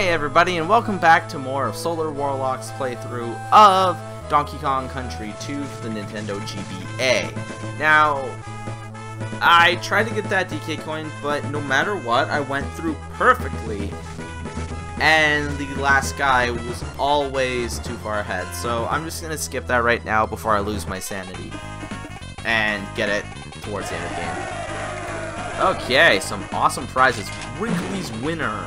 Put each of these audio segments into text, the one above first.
Hey everybody, and welcome back to more of SolarWarlock's playthrough of Donkey Kong Country 2 for the Nintendo GBA. Now, I tried to get that DK coin, but no matter what, I went through perfectly, and the last guy was always too far ahead. So I'm just going to skip that right now before I lose my sanity, and get it towards the end of the game. Okay, some awesome prizes. Wrinkly's Winner.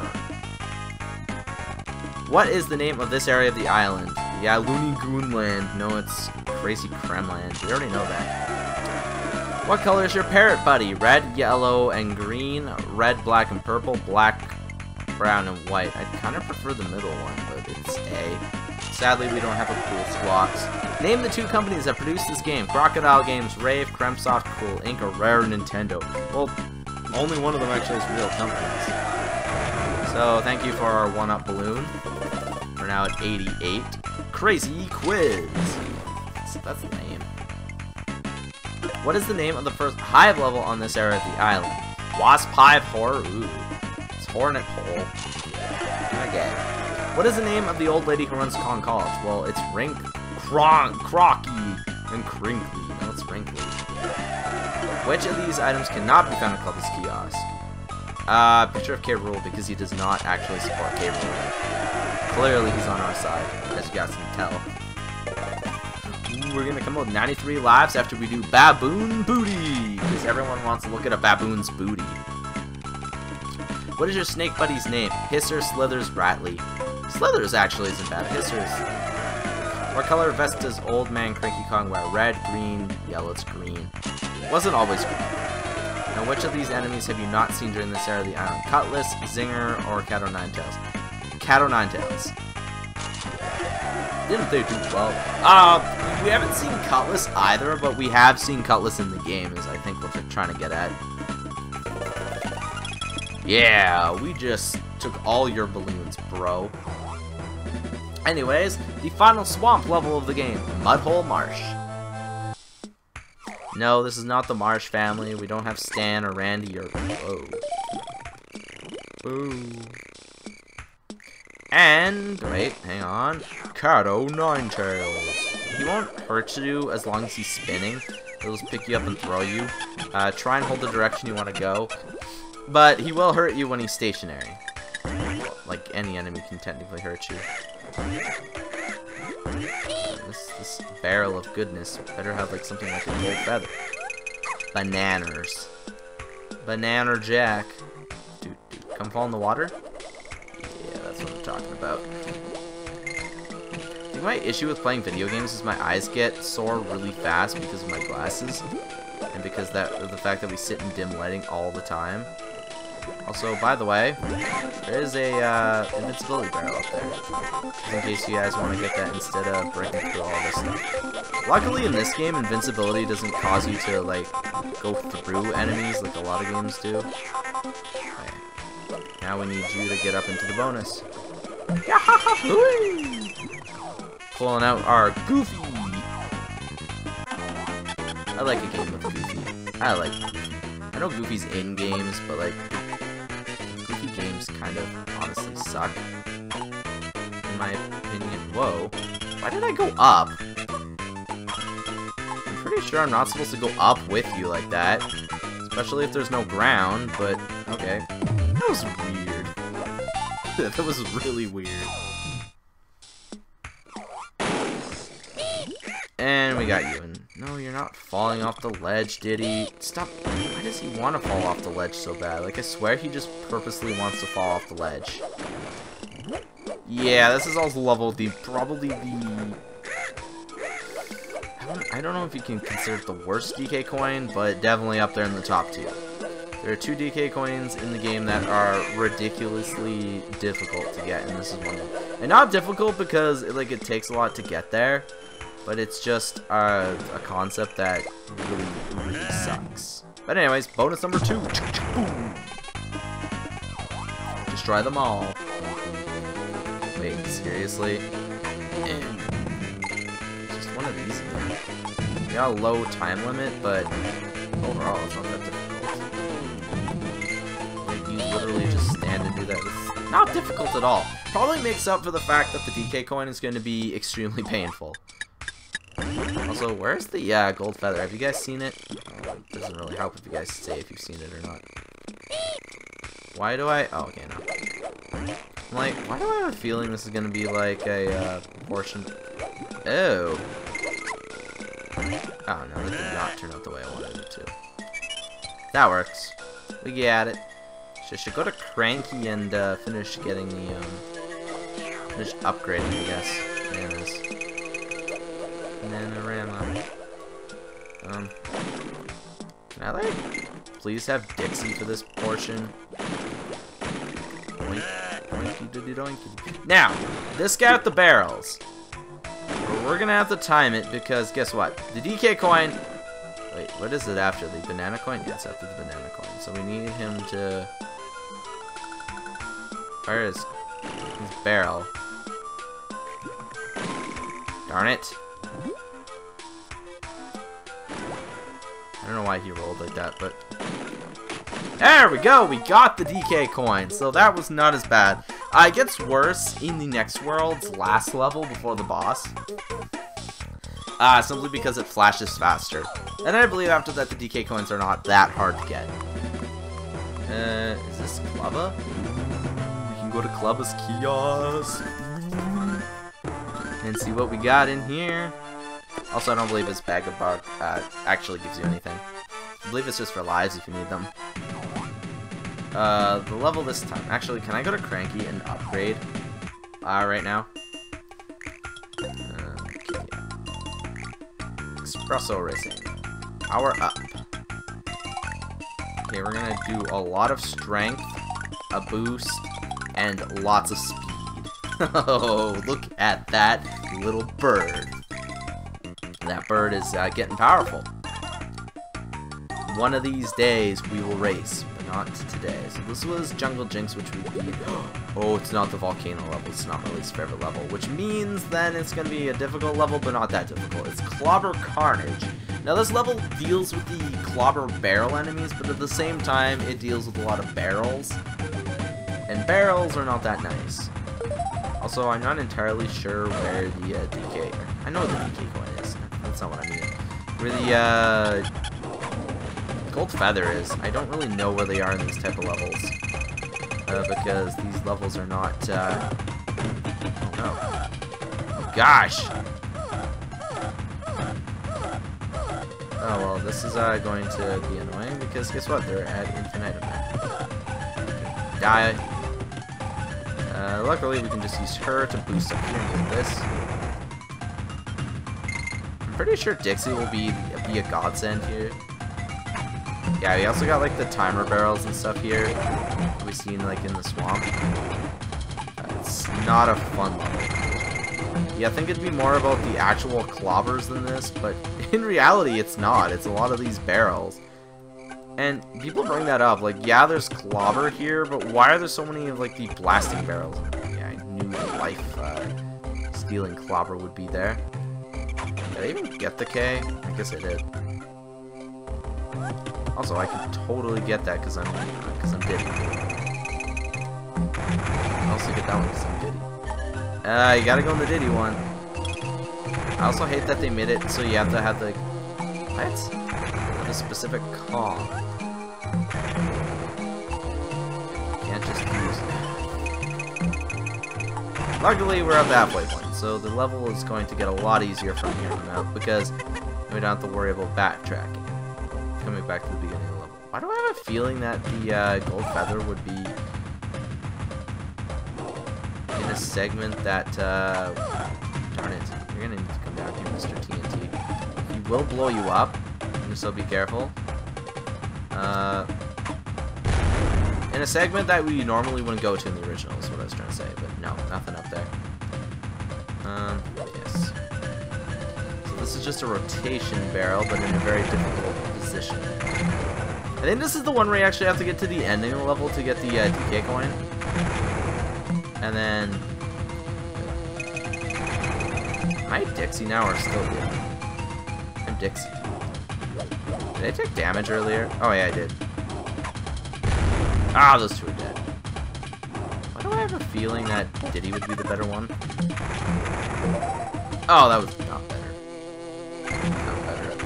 What is the name of this area of the island? Yeah, Looney Goonland. No, it's Crazy Kremland. We already know that. What color is your parrot buddy? Red, yellow, and green. Red, black, and purple. Black, brown, and white. I kind of prefer the middle one, but it's A. Sadly, we don't have a cool Squawks. Name the two companies that produced this game. Crocodile Games, Rave, Kremsoft, Cool Inc., or Rare Nintendo. Well, only one of them actually has real companies. So, thank you for our one-up balloon. We're now at 88. Crazy Quiz. That's the name. What is the name of the first hive level on this area of the island? Wasp Hive Horror. Ooh. It's Hornet Hole. Okay. What is the name of the old lady who runs Kong College? Well, it's Crocky, and Crinkly. No, it's Wrinkly. Which of these items cannot be found in Club's kiosk? Picture of K. Rool, because he does not actually support K. Rool. Clearly, he's on our side, as you guys can tell. Ooh, we're gonna come up with 93 lives after we do Baboon Booty, because everyone wants to look at a baboon's booty. What is your snake buddy's name? Hisser, Slithers, Rattly. Slithers actually isn't bad. Hisser's. What color vest does Old Man Cranky Kong wear? Red, green, yellow. It's green. Wasn't always green. Now, which of these enemies have you not seen during this area of the island? Cutlass, Zinger, or Cat O' Nine Tails? Cat O' Nine Tails. Didn't they do well? We haven't seen Cutlass either, but we have seen Cutlass in the game, is I think what they're trying to get at. Yeah, we just took all your balloons, bro. Anyways, the final swamp level of the game, Mudhole Marsh. No, this is not the Marsh family. We don't have Stan or Randy or... Whoa. Ooh. And... Wait, hang on. Cat O' Nine Tails. He won't hurt you as long as he's spinning. He'll just pick you up and throw you. Try and hold the direction you want to go. But he will hurt you when he's stationary. Like, any enemy can technically hurt you. This barrel of goodness better have like something like a gold feather. Bananas. Banana Jack. Dude, come fall in the water? Yeah, that's what I'm talking about. I think my issue with playing video games is my eyes get sore really fast because of my glasses. And because of the fact that we sit in dim lighting all the time. Also, by the way, there is a invincibility barrel up there, just in case you guys want to get that instead of breaking through all this stuff. Luckily, in this game, invincibility doesn't cause you to like go through enemies like a lot of games do. Okay. Now we need you to get up into the bonus. Pulling out our Goofy. I like a game with Goofy. I like Goofy. I know Goofy's in games, but like Goofy games kind of honestly suck, in my opinion. Whoa. Why did I go up? I'm pretty sure I'm not supposed to go up with you like that. Especially if there's no ground, but okay. That was weird. That was really weird. And we got you. And no, you're not falling off the ledge, did he? Stop. Why does he want to fall off the ledge so bad? Like, I swear he just purposely wants to fall off the ledge. Yeah, this is also level the probably the... I don't know if you can consider it the worst DK coin, but definitely up there in the top 2. There are 2 DK coins in the game that are ridiculously difficult to get, and this is one of them. And not difficult because it takes a lot to get there. But it's just a concept that really sucks. But anyways, bonus number 2. Boom. Destroy them all. Wait, seriously? Just one of these. We got a low time limit, but overall it's not that difficult. Like, you literally just stand and do that with not difficult at all. Probably makes up for the fact that the DK coin is going to be extremely painful. Also, where's the gold feather? Have you guys seen it? It doesn't really help if you guys say if you've seen it or not. Why do I... Oh, okay, no. I'm like, why do I have a feeling this is going to be like a portion... Oh. Oh, no, that did not turn out the way I wanted it to. That works. We get it. Should go to Cranky and finish getting the, finish upgrading, I guess. Bananas. Bananarama. Can I, like, please have Dixie for this portion? Doink, doinky doody doinky. Now, this guy with the barrels. We're gonna have to time it because guess what? The DK coin. Wait, what is it after the banana coin? Yes, after the banana coin. So we need him to fire his barrel. Darn it! I don't know why he rolled like that, but there we go. We got the DK coin, so that was not as bad. It gets worse in the next world's last level before the boss. Simply because it flashes faster. And I believe after that the DK coins are not that hard to get. Is this Clubba? We can go to Clubba's kiosk and see what we got in here. Also, I don't believe his bag of bug actually gives you anything. I believe it's just for lives if you need them. The level this time. Actually, can I go to Cranky and upgrade right now? Okay. Espresso Racing. Power up. Okay, we're gonna do a lot of strength, a boost, and lots of speed. Oh, look at that little bird. That bird is getting powerful. One of these days we will race, but not today. So this was Jungle Jinx, which we beat. Oh, it's not the volcano level. It's not my least favorite level, which means then it's going to be a difficult level, but not that difficult. It's Clobber Carnage. Now this level deals with the Clobber barrel enemies, but at the same time it deals with a lot of barrels. And barrels are not that nice. Also, I'm not entirely sure where the DK... I know the DK coin is. That's not what I mean. Where the gold feather is. I don't really know where they are in these type of levels. Because these levels are not... Oh, gosh! Oh, well, this is going to be annoying because guess what? They're at infinitum. Die. Luckily, we can just use her to boost up here and get this. I'm pretty sure Dixie will be a godsend here. Yeah, we also got like the timer barrels and stuff here. We've seen like in the swamp. It's not a fun level. Yeah, I think it'd be more about the actual clobbers than this, but in reality, it's not. It's a lot of these barrels. And people bring that up, like, yeah, there's clobber here, but why are there so many of, like, the blasting barrels? Yeah, I knew the life-stealing clobber would be there. Did I even get the K? I guess I did. Also, I can totally get that because I'm Diddy. I also get that one because I'm Diddy. You gotta go in the Diddy one. I also hate that they made it so you have to have, like, what? A specific Kong. Can't just use it. Luckily, we're at the halfway point, so the level is going to get a lot easier from here on out because we don't have to worry about backtracking. Coming back to the beginning of the level. Why do I have a feeling that the gold feather would be in a segment that, darn it, you're gonna need to come down here, Mr. TNT. He will blow you up. So be careful. In a segment that we normally wouldn't go to in the original is what I was trying to say, but no, nothing up there. Yes. So this is just a rotation barrel, but in a very difficult position. I think this is the one where you actually have to get to the ending of the level to get the DK coin. And then... Am I Dixie now or still Dixie? I'm Dixie. Did I take damage earlier? Oh yeah, I did. Ah, those two are dead. What Why do I have a feeling that Diddy would be the better one? Oh, that was not better. Not better at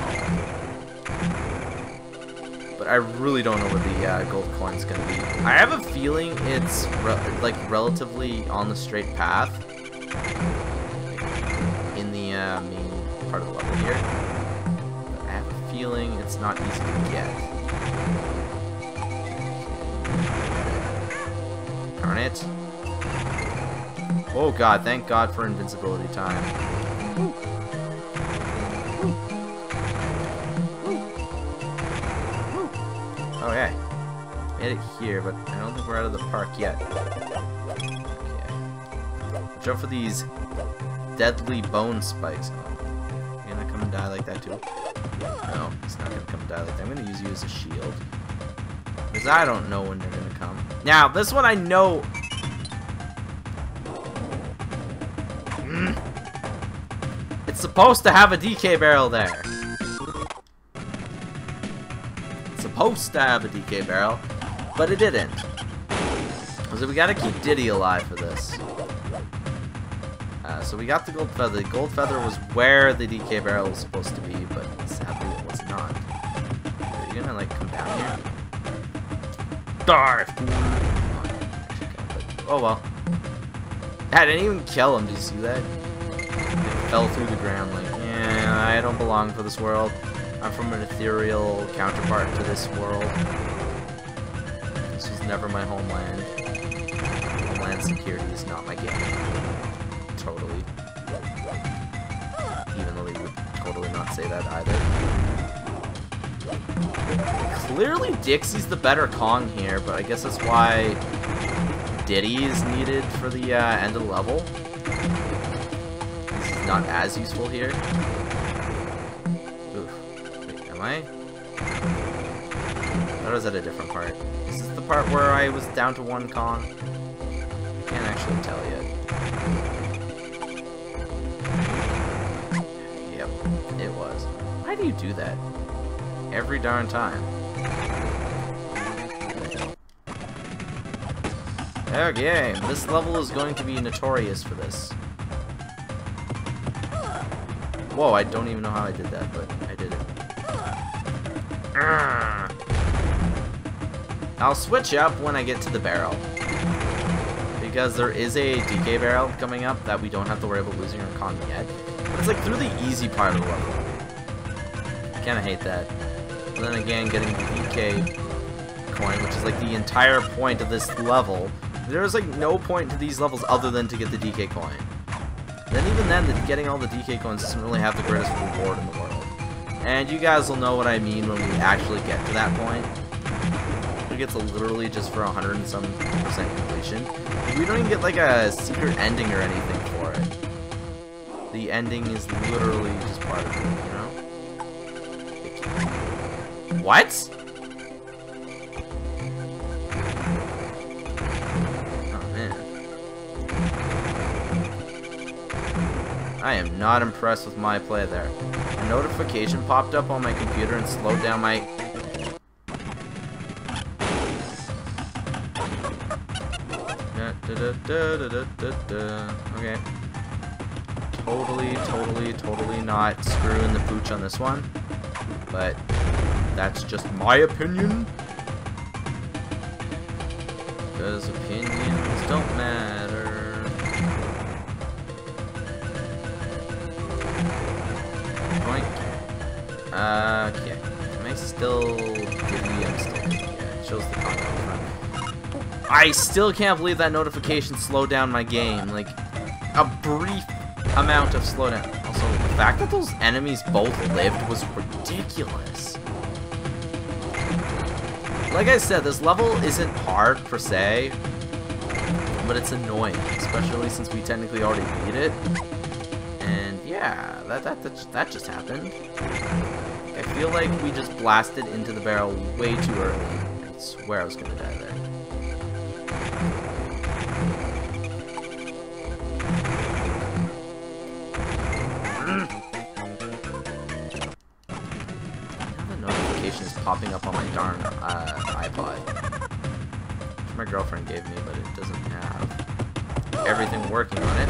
all. But I really don't know where the gold coin's gonna be. I have a feeling it's like relatively on the straight path in the main part of the level here. But I have a feeling it's not easy to get. Darn it. Oh god, thank god for invincibility time. Woo. Woo. Woo. Woo. Oh yeah. Made it here, but I don't think we're out of the park yet. Okay. Watch out for these deadly bone spikes. Oh, you gonna come and die like that too? No, he's not gonna come and die like that. I'm gonna use you as a shield. Because I don't know when they're gonna come. Now, this one I know. It's supposed to have a DK barrel there. It's supposed to have a DK barrel, but it didn't. So we gotta keep Diddy alive for this. So we got the gold feather. The gold feather was where the DK barrel was supposed to be, but sadly it was not. Are you gonna like come down here? Die! Oh well. I didn't even kill him. Did you see that? It fell through the ground like, yeah, I don't belong for this world. I'm from an ethereal counterpart to this world. This was never my homeland. Homeland security is not my game. Totally. Even though they would totally not say that either. Clearly Dixie's the better Kong here, but I guess that's why Diddy is needed for the end of the level. This is not as useful here. Oof. Wait, am I? Or was that a different part? Is this the part where I was down to one Kong? Can't actually tell yet. Yep, it was. Why do you do that? Every darn time. Okay, this level is going to be notorious for this. Whoa, I don't even know how I did that, but I did it. I'll switch up when I get to the barrel. Because there is a DK barrel coming up that we don't have to worry about losing our Kong yet. But it's like through the easy part of the level. Kinda hate that. And then again, getting the DK coin, which is like the entire point of this level. There's like no point to these levels other than to get the DK coin. Then even then, getting all the DK coins doesn't really have the greatest reward in the world. And you guys will know what I mean when we actually get to that point. It gets literally just for 100 and some % completion. We don't even get like a secret ending or anything for it. The ending is literally just part of it, you know? What? I am not impressed with my play there. A notification popped up on my computer and slowed down my... Okay. Totally not screwing the pooch on this one. But that's just my opinion. Because opinions don't matter. Okay. Am I still Diddy? I'm still Diddy. Yeah, it shows the content. I still can't believe that notification slowed down my game. Like, a brief amount of slowdown. Also, the fact that those enemies both lived was ridiculous. Like I said, this level isn't hard per se, but it's annoying, especially since we technically already beat it. And yeah, that just happened. I feel like we just blasted into the barrel way too early. I swear I was gonna die there. Now the notification is popping up on my darn iPod. Which my girlfriend gave me, but it doesn't have everything working on it.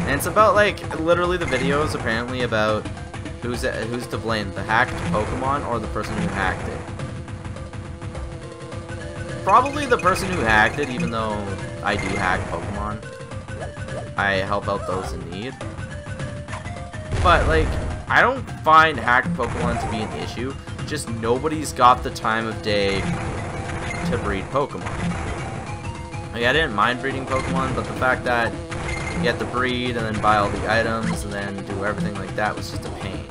And it's about, like, literally the video is apparently about who's to blame, the hacked Pokemon or the person who hacked it. Probably the person who hacked it, even though I do hack Pokemon. I help out those in need. But, like, I don't find hacked Pokemon to be an issue. Just nobody's got the time of day to breed Pokemon. Like, I didn't mind breeding Pokemon, but the fact that you have to breed and then buy all the items and then do everything like that was just a pain.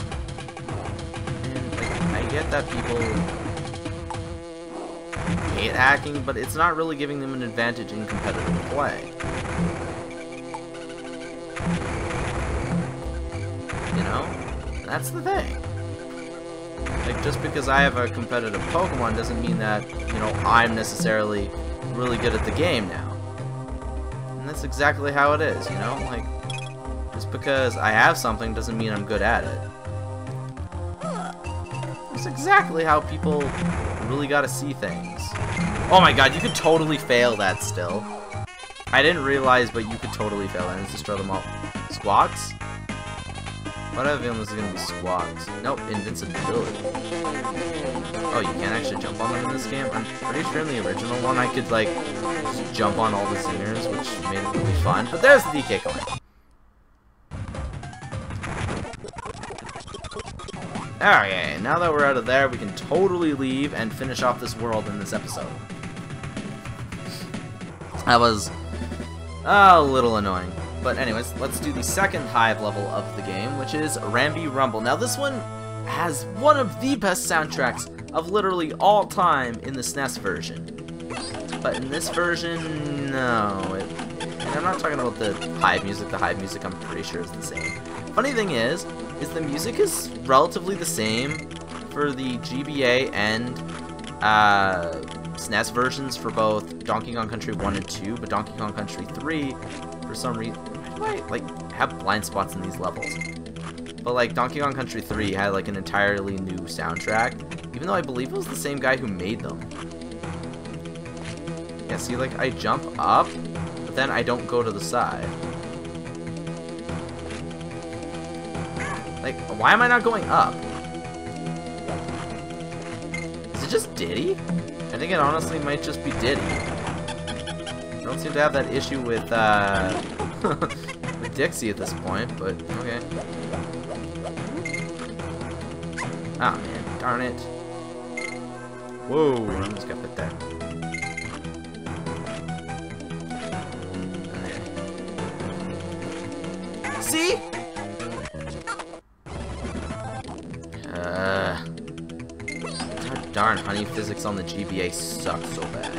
And, like, I get that people hate hacking, but it's not really giving them an advantage in competitive play. You know? That's the thing. Like, just because I have a competitive Pokemon doesn't mean that, you know, I'm necessarily really good at the game now. And that's exactly how it is, you know? Like, just because I have something doesn't mean I'm good at it. That's exactly how people really gotta see things. Oh my god, you could totally fail that still. I didn't realize, but you could totally fail that and destroy them all. Squawks? What have I feeling this is gonna be Squawks? Nope, invincibility. Oh, you can't actually jump on them in this game? I'm pretty sure in the original one I could, like, just jump on all the zingers, which made it really fun. But there's the DK coin. Okay, now that we're out of there, we can totally leave and finish off this world in this episode. That was a little annoying. But anyways, let's do the second hive level of the game, which is Ramby Rumble. Now this one has one of the best soundtracks of literally all time in the SNES version. But in this version, no. And I'm not talking about the hive music. The hive music I'm pretty sure is the same. Funny thing is the music is relatively the same for the GBA and SNES versions for both Donkey Kong Country 1 and 2, but Donkey Kong Country 3, for some reason, why do I, like, have blind spots in these levels? But, like, Donkey Kong Country 3 had, like, an entirely new soundtrack, even though I believe it was the same guy who made them. Yeah, see, like, I jump up, but then I don't go to the side. Like, why am I not going up? Is it just Diddy? I think it honestly might just be Diddy. I don't seem to have that issue with, with Dixie at this point, but okay. Ah, man, darn it. Whoa, I almost got hit there. Okay. See? Darn, honey physics on the GBA sucks so bad.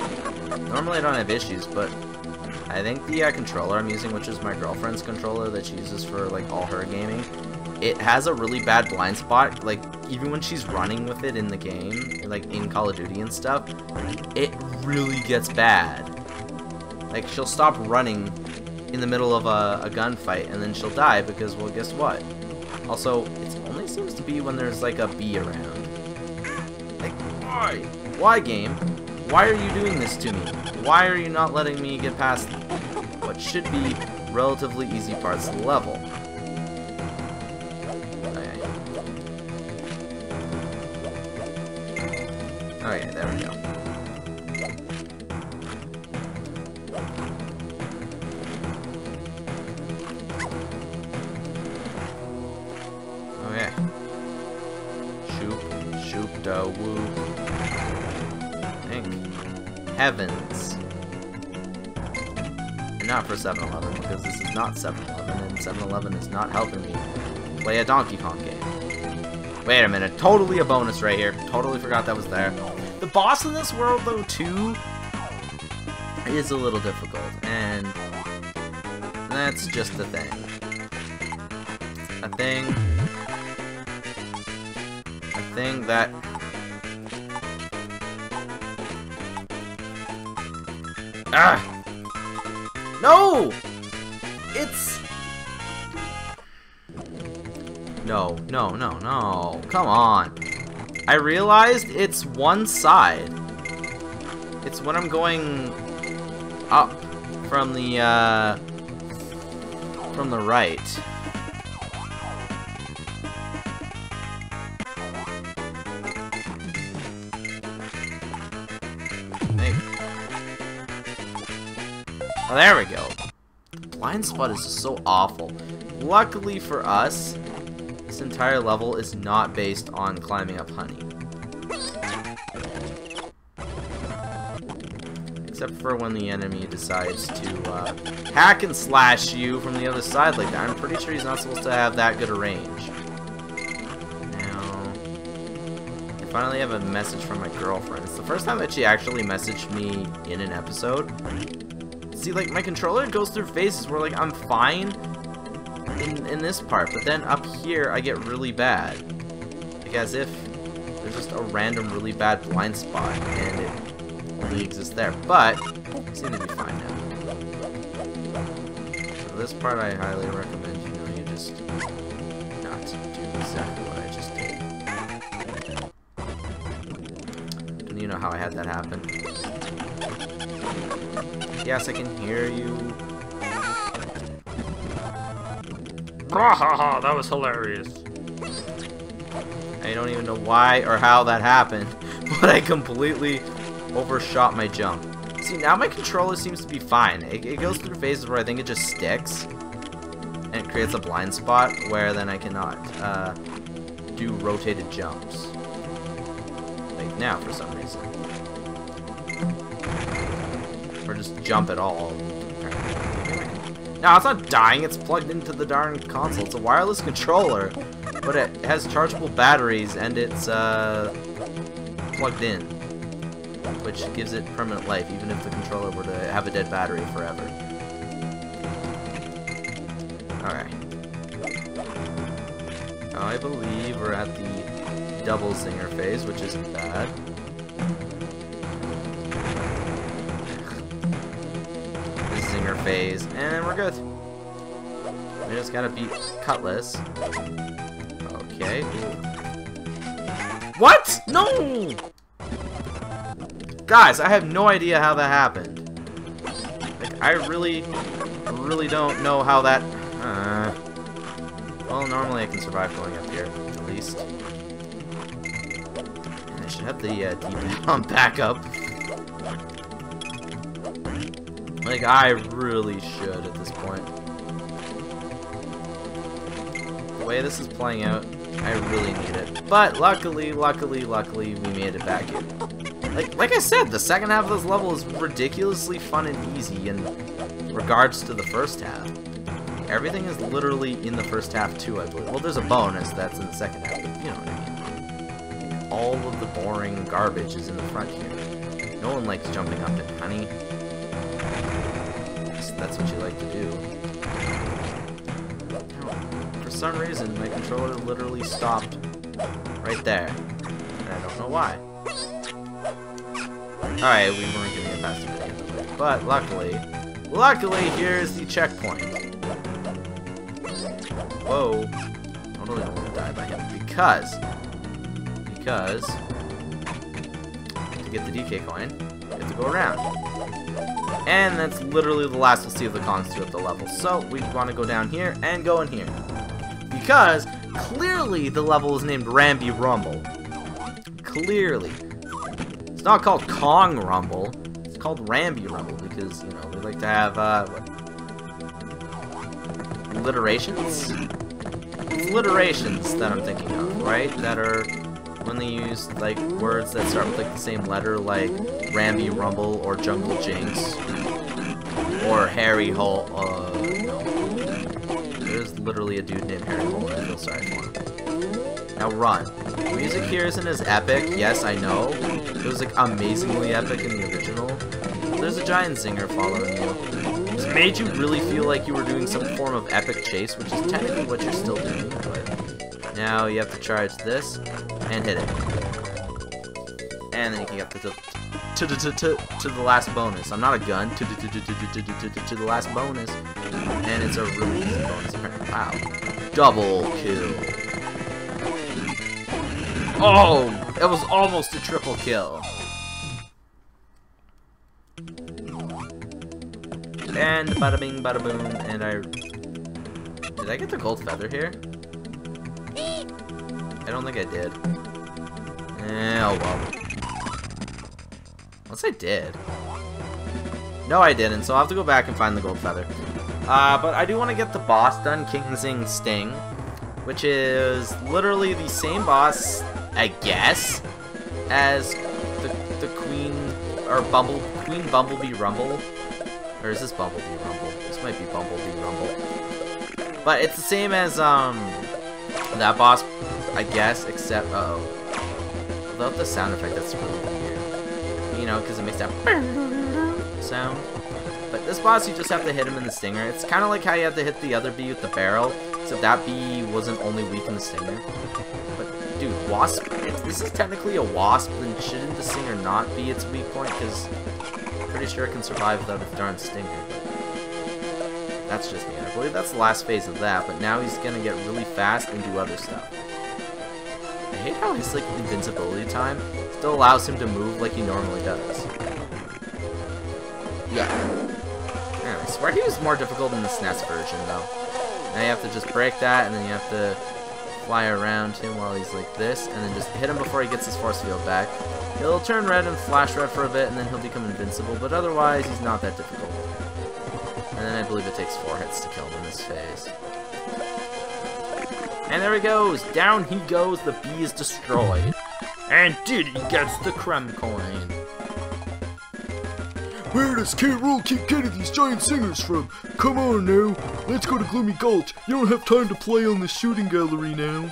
Normally I don't have issues, but I think the controller I'm using, which is my girlfriend's controller that she uses for, like, all her gaming, it has a really bad blind spot. Like, even when she's running with it in the game, like in Call of Duty and stuff, it really gets bad. Like, she'll stop running in the middle of a gunfight and then she'll die because, well, guess what? Also, it only seems to be when there's, like, a bee around. Like, why? Why, game? Why are you doing this to me? Why are you not letting me get past what should be relatively easy parts of the level? Okay. Okay, there we go. Okay. Shoop da whoop. Heavens. And not for 7-Eleven, because this is not 7-Eleven, and 7-Eleven is not helping me play a Donkey Kong game. Wait a minute, totally a bonus right here. Totally forgot that was there. The boss in this world, though, too, is a little difficult, and that's just the thing. A thing that... Ah! No! It's... No. Come on. I realized it's one side. It's when I'm going up from the right. Maybe. Oh, there we go. Blind spot is just so awful. Luckily for us, this entire level is not based on climbing up honey. Except for when the enemy decides to hack and slash you from the other side like that. I'm pretty sure he's not supposed to have that good a range. Now, I finally have a message from my girlfriend. It's the first time that she actually messaged me in an episode. See, like, my controller goes through phases where, like, I'm fine in this part, but then up here I get really bad. Like, as if there's just a random really bad blind spot, and it only exists there. But, I seem to be fine now. So this part I highly recommend, you know, you just not do exactly what I just did. Don't you know how I had that happen? Yes, I can hear you. Brawhaha, that was hilarious. I don't even know why or how that happened, but I completely overshot my jump. See, now my controller seems to be fine. It goes through phases where I think it just sticks, and it creates a blind spot where then I cannot do rotated jumps. Like now, for some reason. Or just jump at all. No, it's not dying, it's plugged into the darn console. It's a wireless controller, but it has chargeable batteries and it's plugged in, which gives it permanent life, even if the controller were to have a dead battery forever. Alright. Now I believe we're at the double zinger phase, which isn't bad. Zinger phase, and we're good. We just gotta beat Cutlass. Okay. What? No! Guys, I have no idea how that happened. Like, I really don't know how that... Well, normally I can survive going up here, at least. And I should have the D-pad on backup. Like, I really should at this point. The way this is playing out, I really need it. But luckily, we made it back in. Like I said, the second half of this level is ridiculously fun and easy in regards to the first half. Everything is literally in the first half too, I believe. Well, there's a bonus that's in the second half, but you know what I mean. All of the boring garbage is in the front here. No one likes jumping up in honey. That's what you like to do. For some reason, my controller literally stopped right there. And I don't know why. Alright, we weren't getting it past the end of it. But luckily, here's the checkpoint. Whoa. Totally don't want to die by him. Because to get the DK coin, you have to go around. And that's literally the last we'll see of the Kongs throughout the level. So we want to go down here and go in here. Because clearly the level is named Ramby Rumble. Clearly. It's not called Kong Rumble. It's called Ramby Rumble because, you know, we like to have, what? Alliterations? It's alliterations that I'm thinking of, right? That are when they use, like, words that start with, like, the same letter, like Ramby Rumble or Jungle Jinx. Or Harry Hole, no. There's literally a dude named Harry Hole, and I feel sorry for him. Now run. The music here isn't as epic, yes, I know. It was, like, amazingly epic in the original. There's a giant zinger following you. It made you really feel like you were doing some form of epic chase, which is technically what you're still doing, but now you have to charge this and hit it. And then you can get to the last bonus. I'm not a gun. To the last bonus. And it's a really easy bonus. Wow. Double kill. Oh! It was almost a triple kill. And bada bing, bada boom, and did I get the gold feather here? I don't think I did. Oh well. Unless I did. No, I didn't, so I'll have to go back and find the gold feather. But I do want to get the boss done, King Zing Sting, which is literally the same boss, I guess, as the Queen, or Queen Bumblebee Rumble. Or is this Bumblebee Rumble? This might be Bumblebee Rumble. But it's the same as, that boss, I guess, except, without the sound effect, that's really weird. You know, because it makes that sound. But this boss, you just have to hit him in the stinger. It's kind of like how you have to hit the other bee with the barrel, except that bee wasn't only weak in the stinger. But, dude, wasp, if this is technically a wasp, then shouldn't the stinger not be its weak point? Because pretty sure it can survive without its darn stinger. That's just me. I believe that's the last phase of that, but now he's gonna get really fast and do other stuff. I hate how his, like, invincibility time still allows him to move like he normally does. Yeah. I swear he was more difficult in the SNES version, though. Now you have to just break that, and then you have to fly around him while he's like this, and then just hit him before he gets his force field back. He'll turn red and flash red for a bit, and then he'll become invincible, but otherwise, he's not that difficult. And then I believe it takes 4 hits to kill him in this phase. And there he goes! Down he goes, the bee is destroyed. And Diddy gets the creme coin. Where does K. Rool keep getting these giant singers from? Come on now, let's go to Gloomy Gulch. You don't have time to play on the shooting gallery now.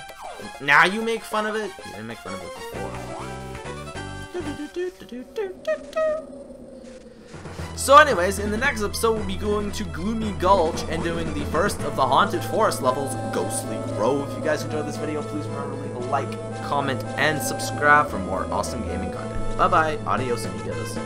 Now you make fun of it? You didn't make fun of it before. So anyways, in the next episode we'll be going to Gloomy Gulch and doing the first of the Haunted Forest levels, Ghostly Grove. If you guys enjoyed this video, please remember to leave a like, comment, and subscribe for more awesome gaming content. Bye bye, adios amigos.